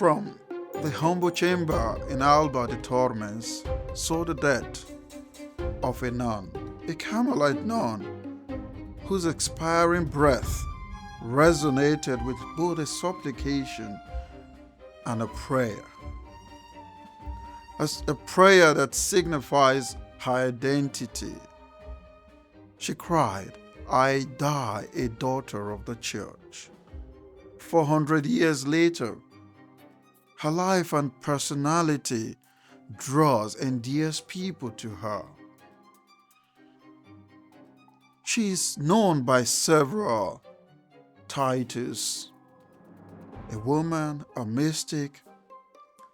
From the humble chamber in Alba de Tormes saw the death of a nun, a Carmelite nun, whose expiring breath resonated with both a supplication and a prayer. As a prayer that signifies her identity. She cried, "I die a daughter of the church." 400 years later, her life and personality draws and endears people to her. She is known by several titles: a woman, a mystic,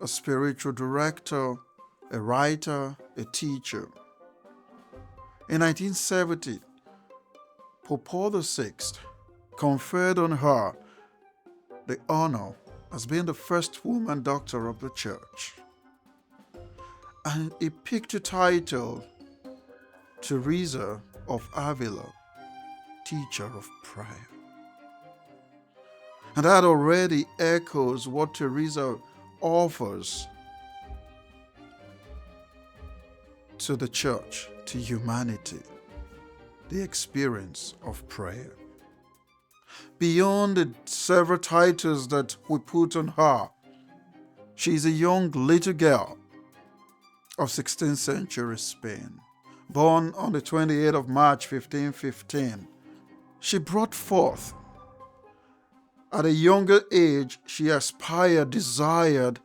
a spiritual director, a writer, a teacher. In 1970, Pope Paul VI conferred on her the honor as being the first woman doctor of the church. And he picked the title Teresa of Avila, teacher of prayer. And that already echoes what Teresa offers to the church, to humanity, the experience of prayer. Beyond the several titles that we put on her, she is a young little girl of 16th century Spain. Born on the 28th of March 1515, she brought forth. At a younger age, she aspired, desired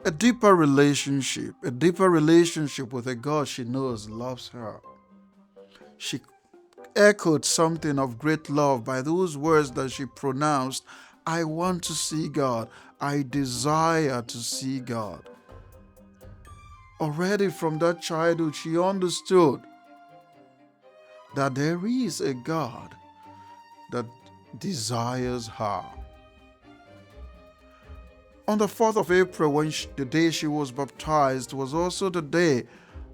a deeper relationship with a God she knows loves her. She echoed something of great love by those words that she pronounced, "I want to see God. I desire to see God." Already from that childhood, she understood that there is a God that desires her. On the 4th of April, the day she was baptized, was also the day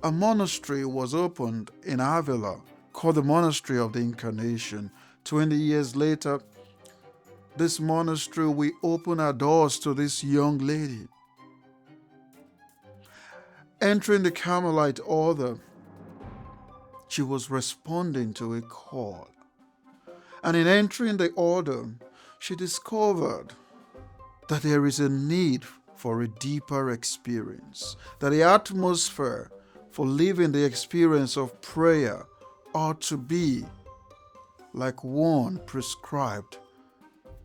a monastery was opened in Avila called the Monastery of the Incarnation. 20 years later, this monastery will open her doors to this young lady. Entering the Carmelite order, she was responding to a call. And in entering the order, she discovered that there is a need for a deeper experience, that the atmosphere for living the experience of prayer ought to be like one prescribed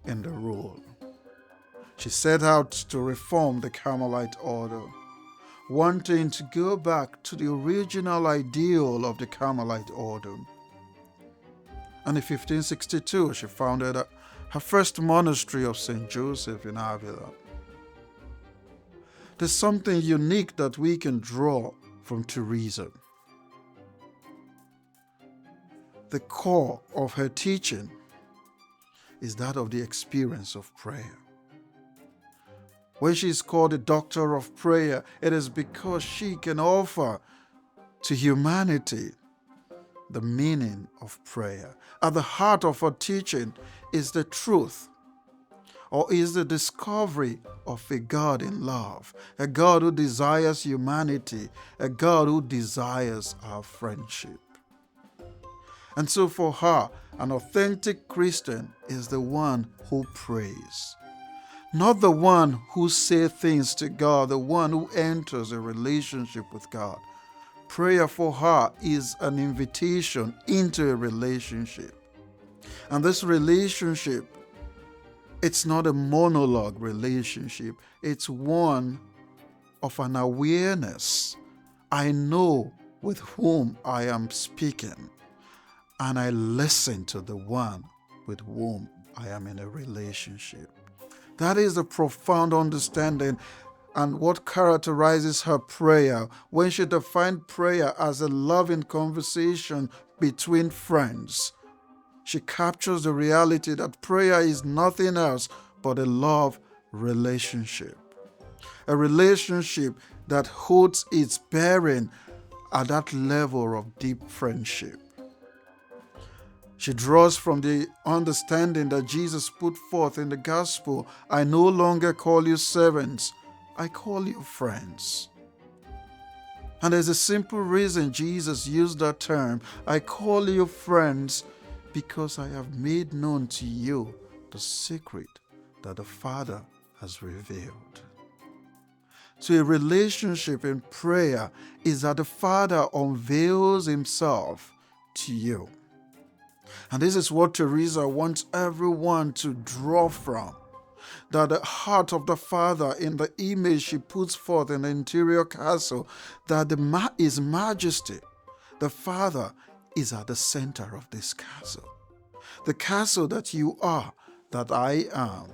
in the rule. She set out to reform the Carmelite order, wanting to go back to the original ideal of the Carmelite order. And in 1562, she founded her first monastery of St. Joseph in Avila. There's something unique that we can draw from Teresa. The core of her teaching is that of the experience of prayer. When she is called a doctor of prayer, it is because she can offer to humanity the meaning of prayer. At the heart of her teaching is the truth, or is the discovery of a God in love, a God who desires humanity, a God who desires our friendship. And so for her, an authentic Christian is the one who prays. Not the one who says things to God, the one who enters a relationship with God. Prayer for her is an invitation into a relationship. And this relationship, it's not a monologue relationship. It's one of an awareness. I know with whom I am speaking, and I listen to the one with whom I am in a relationship. That is a profound understanding and what characterizes her prayer when she defined prayer as a loving conversation between friends. She captures the reality that prayer is nothing else but a love relationship. A relationship that holds its bearing at that level of deep friendship. She draws from the understanding that Jesus put forth in the gospel. I no longer call you servants, I call you friends. And there's a simple reason Jesus used that term. I call you friends because I have made known to you the secret that the Father has revealed. So a relationship in prayer is that the Father unveils himself to you. And this is what Teresa wants everyone to draw from. That the heart of the Father in the image she puts forth in the interior castle, that His Majesty, the Father, is at the center of this castle. The castle that you are, that I am.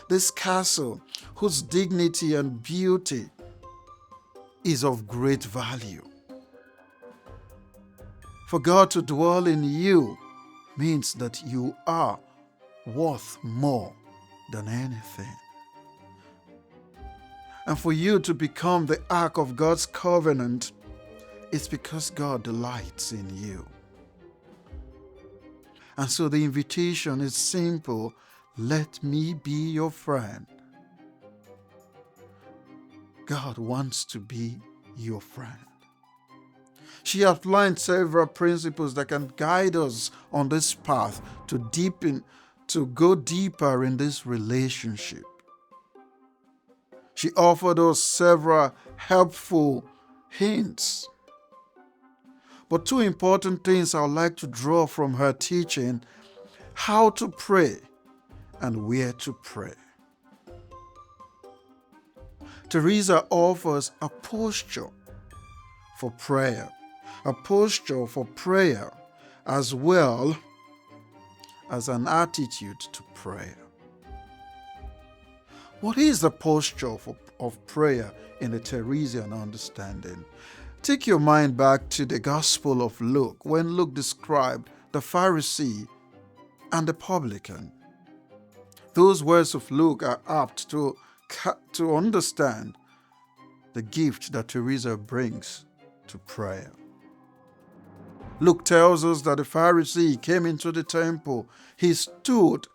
This castle whose dignity and beauty is of great value. For God to dwell in you means that you are worth more than anything. And for you to become the ark of God's covenant, it's because God delights in you. And so the invitation is simple. Let me be your friend. God wants to be your friend. She outlined several principles that can guide us on this path to go deeper in this relationship. She offered us several helpful hints. But two important things I would like to draw from her teaching: how to pray and where to pray. Teresa offers a posture for prayer, as well as an attitude to prayer. What is the posture of prayer in the Teresian understanding? Take your mind back to the Gospel of Luke, when Luke described the Pharisee and the publican. Those words of Luke are apt to understand the gift that Teresa brings to prayer. Luke tells us that the Pharisee came into the temple. He stood.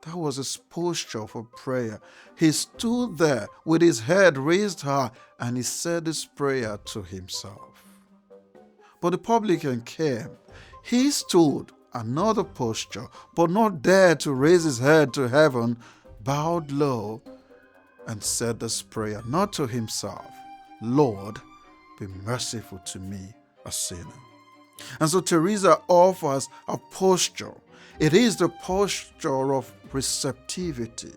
That was his posture for prayer. He stood there with his head raised high, and he said this prayer to himself. But the publican came. He stood, another posture, but not dared to raise his head to heaven, bowed low, and said this prayer, not to himself, Lord, be merciful to me, a sinner. And so Teresa offers a posture. It is the posture of receptivity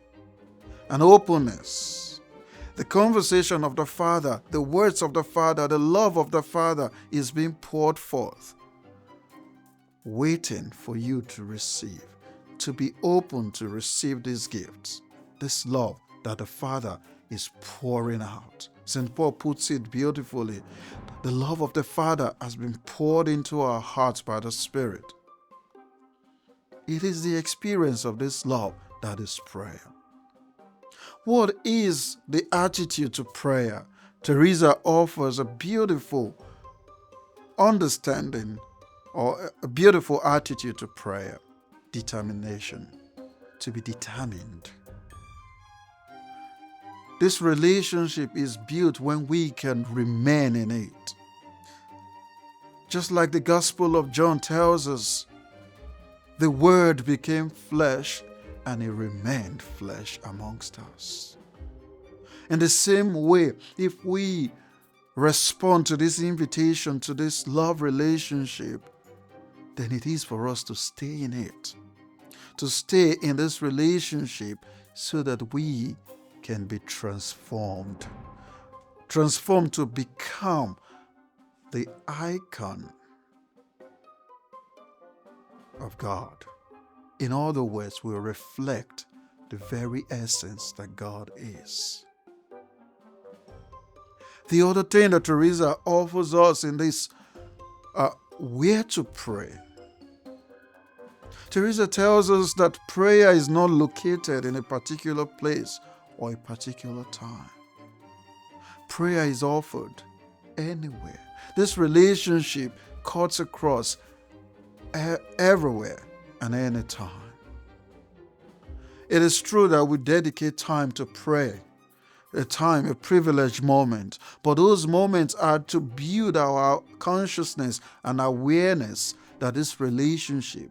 and openness. The conversation of the Father, the words of the Father, the love of the Father is being poured forth, waiting for you to receive, to be open to receive these gifts, this love that the Father is pouring out. St. Paul puts it beautifully. The love of the Father has been poured into our hearts by the Spirit. It is the experience of this love that is prayer. What is the attitude to prayer? Teresa offers a beautiful understanding or a beautiful attitude to prayer. Determination. To be determined. This relationship is built when we can remain in it. Just like the Gospel of John tells us, the Word became flesh and He remained flesh amongst us. In the same way, if we respond to this invitation, to this love relationship, then it is for us to stay in it, to stay in this relationship so that we can be transformed to become the icon of God. In other words, we reflect the very essence that God is. The other thing that Teresa offers us in this, where to pray. Teresa tells us that prayer is not located in a particular place or a particular time. Prayer is offered anywhere. This relationship cuts across everywhere and any time. It is true that we dedicate time to pray, a privileged moment, but those moments are to build our consciousness and awareness that this relationship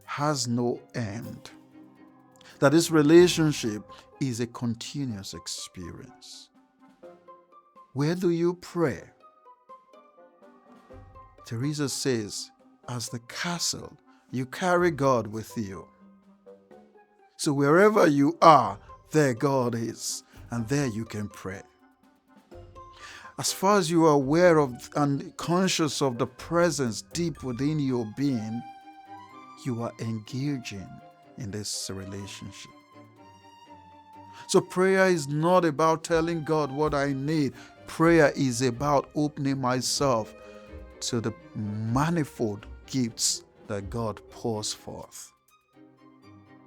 has no end, that this relationship is a continuous experience. Where do you pray? Teresa says, as the castle, you carry God with you. So wherever you are, there God is, and there you can pray. As far as you are aware of and conscious of the presence deep within your being, you are engaging in this relationship. So prayer is not about telling God what I need. Prayer is about opening myself to the manifold gifts that God pours forth.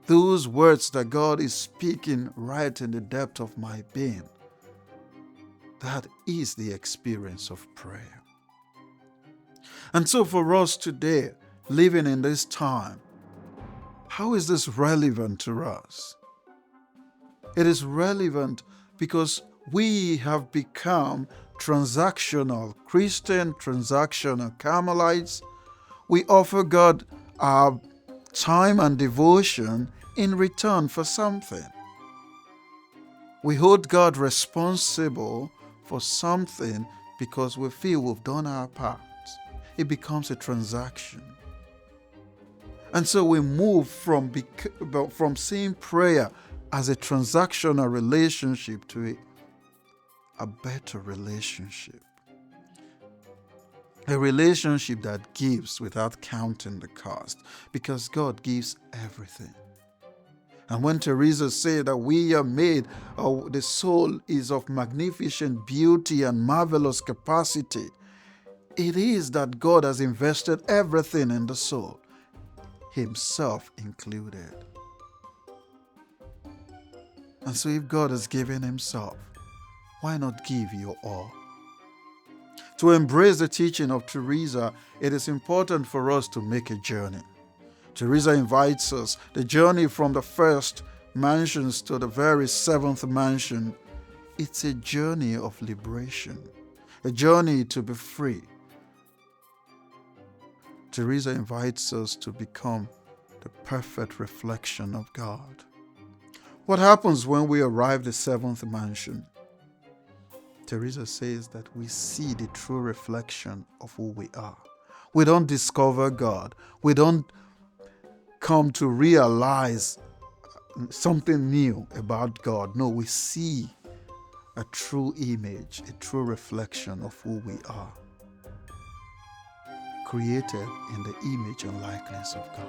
Those words that God is speaking right in the depth of my being. That is the experience of prayer. And so for us today, living in this time, how is this relevant to us? It is relevant because we have become transactional Christian, transactional Carmelites. We offer God our time and devotion in return for something. We hold God responsible for something because we feel we've done our part. It becomes a transaction. And so we move from seeing prayer as a transactional relationship to a better relationship. A relationship that gives without counting the cost, because God gives everything. And when Teresa said that we are made, the soul is of magnificent beauty and marvelous capacity, it is that God has invested everything in the soul, Himself included. And so if God has given Himself, why not give your all? To embrace the teaching of Teresa, it is important for us to make a journey. Teresa invites us, the journey from the first mansions to the very seventh mansion. It's a journey of liberation, a journey to be free. Teresa invites us to become the perfect reflection of God. What happens when we arrive at the seventh mansion? Teresa says that we see the true reflection of who we are. We don't discover God. We don't come to realize something new about God. No, we see a true image, a true reflection of who we are, created in the image and likeness of God.